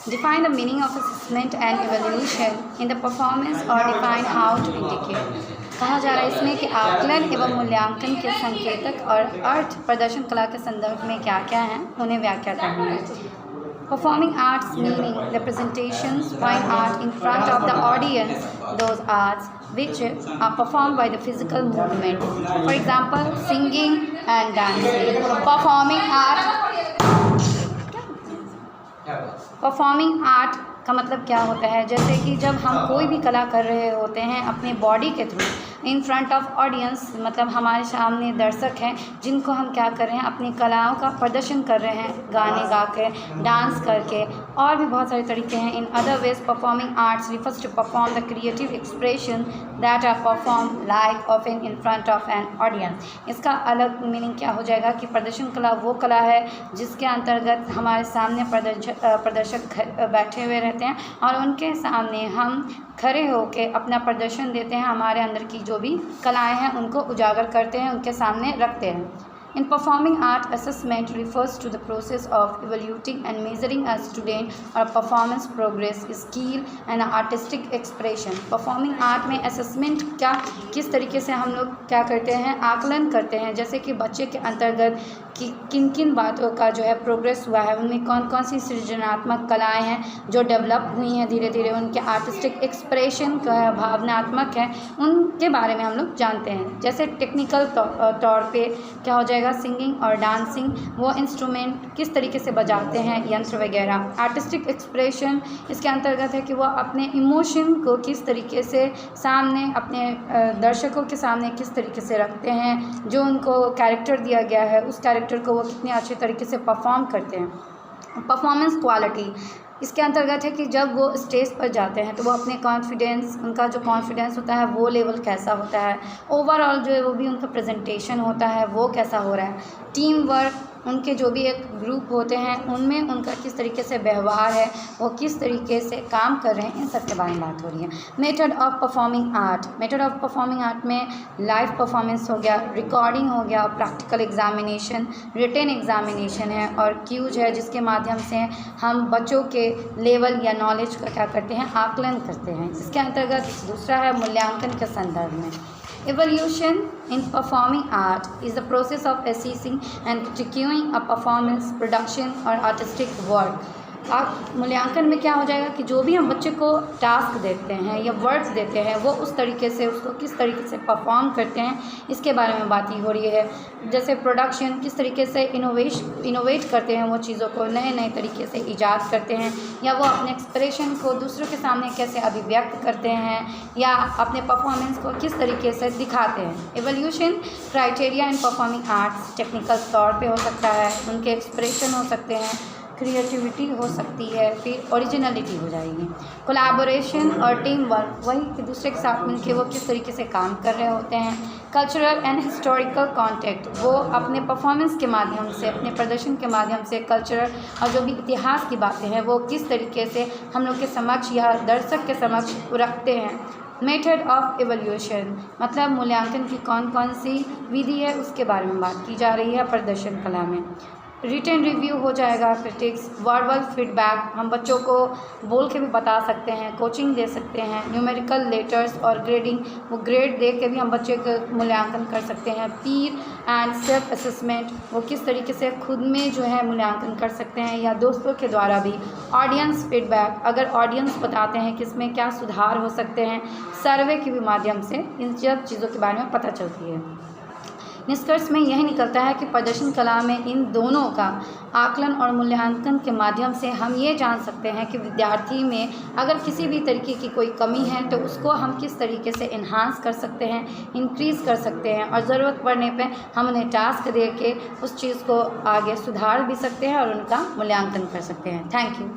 Define the meaning of assessment and evaluation in the performance or define how to indicate। कहा जा रहा है इसमें कि आकलन एवं मूल्यांकन के संकेतक और अर्थ प्रदर्शन कला के संदर्भ में क्या क्या हैं उन्हें व्याख्या करनी है। Performing arts meaning representations, fine art in front of the audience, those arts which are performed by the physical movement. For example, singing and dancing. Performing art का मतलब क्या होता है, जैसे कि जब हम कोई भी कला कर रहे होते हैं अपने बॉडी के through in front of audience, मतलब हमारे सामने दर्शक हैं जिनको हम क्या कर रहे हैं अपनी कलाओं का प्रदर्शन कर रहे हैं, गाने गा के, डांस करके, और भी बहुत सारे तरीके हैं। In other ways performing arts refers to perform the creative expression that are perform live often in front of an audience. इसका अलग मीनिंग क्या हो जाएगा कि प्रदर्शन कला वो कला है जिसके अंतर्गत हमारे सामने प्रदर्शक बैठे हुए रहते हैं और उनके सामने हम खड़े होके अपना प्रदर्शन देते हैं, हमारे अंदर की जो भी कलाएं हैं उनको उजागर करते हैं, उनके सामने रखते हैं। In performing art, assessment refers to the process of evaluating and measuring a student or performance progress, skill and artistic expression। Performing art में assessment क्या किस तरीके से हम लोग क्या करते हैं, आकलन करते हैं, जैसे कि बच्चे के अंतर्गत कि किन किन बातों का जो है प्रोग्रेस हुआ है, उनमें कौन कौन सी सृजनात्मक कलाएं हैं जो डेवलप हुई हैं धीरे धीरे, उनके आर्टिस्टिक एक्सप्रेशन का भावनात्मक है, उनके बारे में हम लोग जानते हैं। जैसे टेक्निकल तौर पे क्या हो जाएगा, सिंगिंग और डांसिंग, वो इंस्ट्रूमेंट किस तरीके से बजाते हैं, यंत्र वगैरह। आर्टिस्टिक एक्सप्रेशन इसके अंतर्गत है कि वो अपने इमोशन को किस तरीके से सामने अपने दर्शकों के सामने किस तरीके से रखते हैं, जो उनको कैरेक्टर दिया गया है उस कैरेक्टर को वो कितने अच्छे तरीके से परफॉर्म करते हैं। परफॉर्मेंस क्वालिटी इसके अंतर्गत है कि जब वो स्टेज पर जाते हैं तो वो अपने कॉन्फिडेंस, उनका जो कॉन्फिडेंस होता है वो लेवल कैसा होता है, ओवरऑल जो है वो भी उनका प्रेजेंटेशन होता है वो कैसा हो रहा है, टीम वर्क, उनके जो भी एक ग्रुप होते हैं उनमें उनका किस तरीके से व्यवहार है, वो किस तरीके से काम कर रहे हैं, इन सब के बारे में बात हो रही है। Method of performing art, method of performing art में लाइव परफॉर्मेंस हो गया, रिकॉर्डिंग हो गया, प्रैक्टिकल एग्जामिनेशन, रिटन एग्जामिनेशन है और क्यूज है जिसके माध्यम से हम बच्चों के लेवल या नॉलेज का क्या करते हैं, आकलन करते हैं। इसके अंतर्गत दूसरा है मूल्यांकन के संदर्भ में। Evaluation in performing art is the process of assessing and critiquing a performance, production or artistic work। आप मूल्यांकन में क्या हो जाएगा कि जो भी हम बच्चे को टास्क देते हैं या वर्ड्स देते हैं वो उस तरीके से उसको किस तरीके से परफॉर्म करते हैं, इसके बारे में बात ही हो रही है। जैसे प्रोडक्शन, किस तरीके से इनोवेट करते हैं, वो चीज़ों को नए नए तरीके से ईजाद करते हैं, या वो अपने एक्सप्रेशन को दूसरों के सामने कैसे अभिव्यक्त करते हैं, या अपने परफॉर्मेंस को किस तरीके से दिखाते हैं। Evolution criteria in performing arts technical तौर पे हो सकता है, उनके एक्सप्रेशन हो सकते हैं, क्रिएटिविटी हो सकती है, फिर ओरिजिनलिटी हो जाएगी। कोलैबोरेशन और टीम वर्क, वही कि दूसरे के साथ मिलकर वो किस तरीके से काम कर रहे होते हैं। कल्चरल एंड हिस्टोरिकल कॉन्टेक्ट, वो अपने परफॉर्मेंस के माध्यम से, अपने प्रदर्शन के माध्यम से कल्चरल और जो भी इतिहास की बातें हैं वो किस तरीके से हम लोग के समक्ष या दर्शक के समक्ष रखते हैं। मेथड ऑफ एवोल्यूशन मतलब मूल्यांकन की कौन कौन सी विधि है उसके बारे में बात की जा रही है प्रदर्शन कला में। रिटन रिव्यू हो जाएगा, क्रिटिक्स, वर्बल फीडबैक, हम बच्चों को बोल के भी बता सकते हैं, कोचिंग दे सकते हैं। न्यूमेरिकल लेटर्स और ग्रेडिंग, वो ग्रेड दे के भी हम बच्चे का मूल्यांकन कर सकते हैं। पीर एंड सेल्फ असेसमेंट, वो किस तरीके से खुद में जो है मूल्यांकन कर सकते हैं या दोस्तों के द्वारा भी। ऑडियंस फीडबैक, अगर ऑडियंस बताते हैं कि इसमें क्या सुधार हो सकते हैं, सर्वे के भी माध्यम से इन सब चीज़ों के बारे में पता चलती है। निष्कर्ष में यही निकलता है कि प्रदर्शन कला में इन दोनों का आकलन और मूल्यांकन के माध्यम से हम ये जान सकते हैं कि विद्यार्थी में अगर किसी भी तरीके की कोई कमी है तो उसको हम किस तरीके से इन्हांस कर सकते हैं, इंक्रीज़ कर सकते हैं, और ज़रूरत पड़ने पे हम उन्हें टास्क दे के उस चीज़ को आगे सुधार भी सकते हैं और उनका मूल्यांकन कर सकते हैं। Thank you.